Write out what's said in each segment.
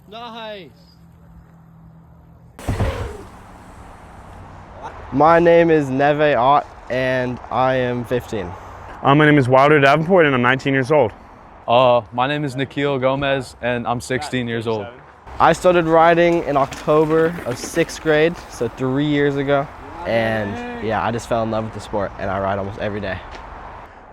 Nice. My name is Neve Ott, and I am 15. My name is Wilder Davenport, and I'm 19 years old. My name is Nikhil Gomez, and I'm 16 years old. I started riding in October of 6th grade, so 3 years ago. And yeah, I just fell in love with the sport, and I ride almost every day.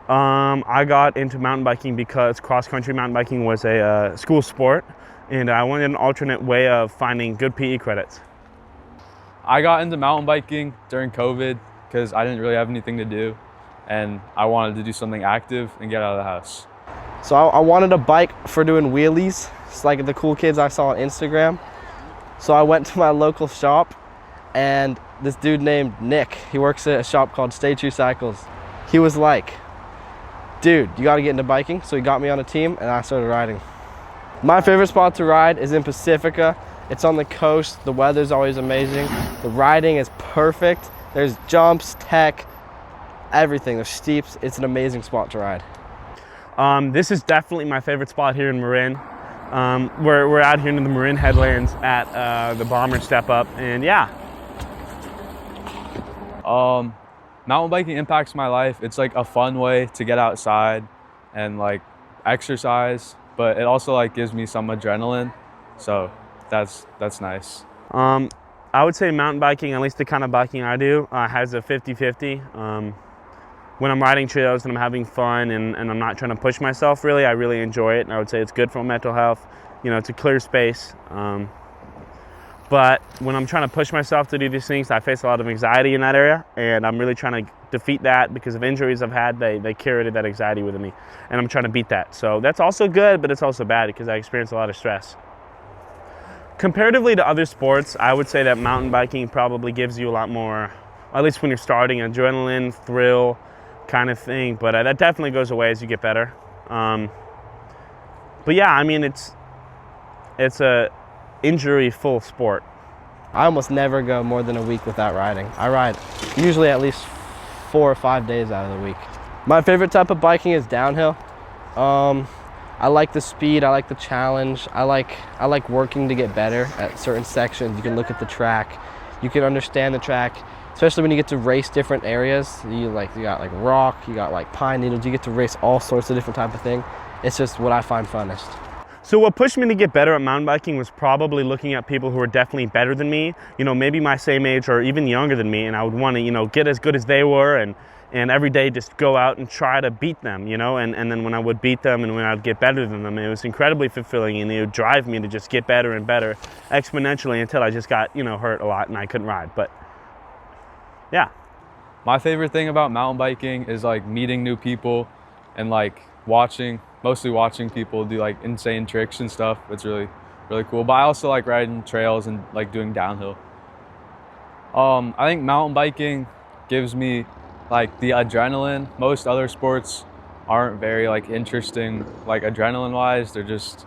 I got into mountain biking because cross-country mountain biking was a school sport, and I wanted an alternate way of finding good PE credits. I got into mountain biking during COVID because I didn't really have anything to do, and I wanted to do something active and get out of the house. So I wanted a bike for doing wheelies. It's like the cool kids I saw on Instagram. So I went to my local shop, and this dude named Nick, he works at a shop called Stay True Cycles. He was like, dude, you gotta get into biking. So he got me on a team, and I started riding. My favorite spot to ride is in Pacifica. It's on the coast. The weather's always amazing. The riding is perfect. There's jumps, tech, everything. There's steeps. It's an amazing spot to ride. This is definitely my favorite spot here in Marin. We're out here in the Marin headlands at the Bomber Step Up, and yeah. Mountain biking impacts my life. It's like a fun way to get outside and like exercise, but it also like gives me some adrenaline. So that's nice. I would say mountain biking, at least the kind of biking I do, has a 50-50. When I'm riding trails and I'm having fun and I'm not trying to push myself really, I really enjoy it. And I would say it's good for my mental health. You know, it's a clear space. But when I'm trying to push myself to do these things, I face a lot of anxiety in that area. And I'm really trying to defeat that because of injuries I've had. They curated that anxiety within me. And I'm trying to beat that. So that's also good, but it's also bad because I experience a lot of stress. Comparatively to other sports, I would say that mountain biking probably gives you a lot more, at least when you're starting, adrenaline, thrill kind of thing. But that definitely goes away as you get better. But yeah, I mean, it's a injury-full sport. I almost never go more than a week without riding. I ride usually at least 4 or 5 days out of the week. My favorite type of biking is downhill. I like the speed, I like the challenge, I like working to get better at certain sections. You can look at the track, you can understand the track, especially when you get to race different areas. You got like rock, you got like pine needles, you get to race all sorts of different type of thing. It's just what I find funnest. So what pushed me to get better at mountain biking was probably looking at people who are definitely better than me, you know, maybe my same age or even younger than me, and I would want to, you know, get as good as they were and every day just go out and try to beat them, you know, and then when I would beat them and when I'd get better than them, it was incredibly fulfilling, and it would drive me to just get better and better exponentially until I just got, you know, hurt a lot and I couldn't ride. But yeah. My favorite thing about mountain biking is like meeting new people and like mostly watching people do like insane tricks and stuff. It's really, really cool. But I also like riding trails and like doing downhill. I think mountain biking gives me like the adrenaline. Most other sports aren't very like interesting, like adrenaline wise. They're just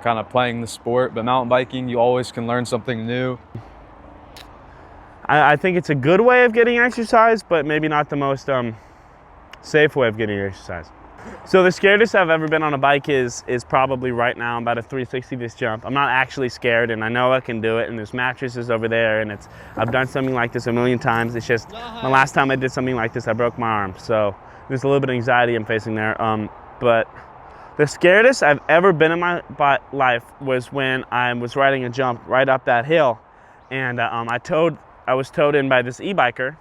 kind of playing the sport. But mountain biking, you always can learn something new. I think it's a good way of getting exercise, but maybe not the most safe way of getting exercise. So the scariest I've ever been on a bike is probably right now. I'm about a 360 this jump. I'm not actually scared, and I know I can do it, and there's mattresses over there, and I've done something like this a million times. It's just the last time I did something like this, I broke my arm. So there's a little bit of anxiety I'm facing there. But the scariest I've ever been in my life was when I was riding a jump right up that hill, and I was towed in by this e-biker.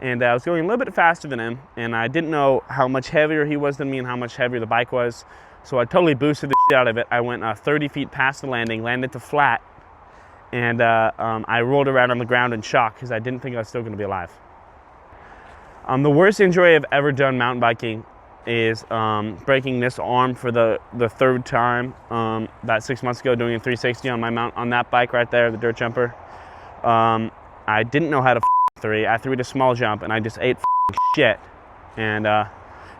And I was going a little bit faster than him, and I didn't know how much heavier he was than me and how much heavier the bike was. So I totally boosted the shit out of it. I went 30 feet past the landing, landed to flat, and I rolled around on the ground in shock because I didn't think I was still going to be alive. The worst injury I've ever done mountain biking is breaking this arm for the third time. About 6 months ago, doing a 360 on that bike right there, the dirt jumper. I didn't know how to I threw a small jump and I just ate shit. And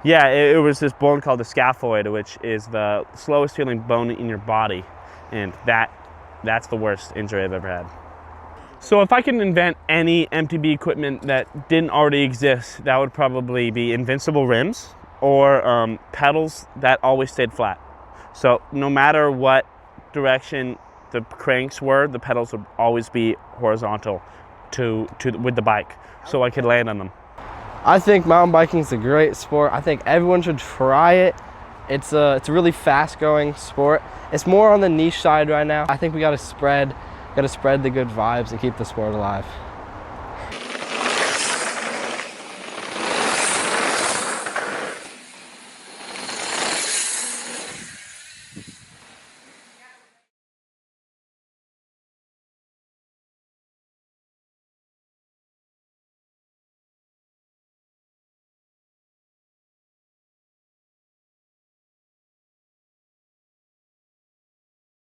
yeah, it was this bone called the scaphoid, which is the slowest healing bone in your body. And that's the worst injury I've ever had. So if I could invent any MTB equipment that didn't already exist, that would probably be invincible rims or pedals that always stayed flat. So no matter what direction the cranks were, the pedals would always be horizontal with the bike, so I could land on them. I think mountain biking is a great sport. I think everyone should try it. It's a really fast-going sport. It's more on the niche side right now. I think we gotta spread the good vibes and keep the sport alive.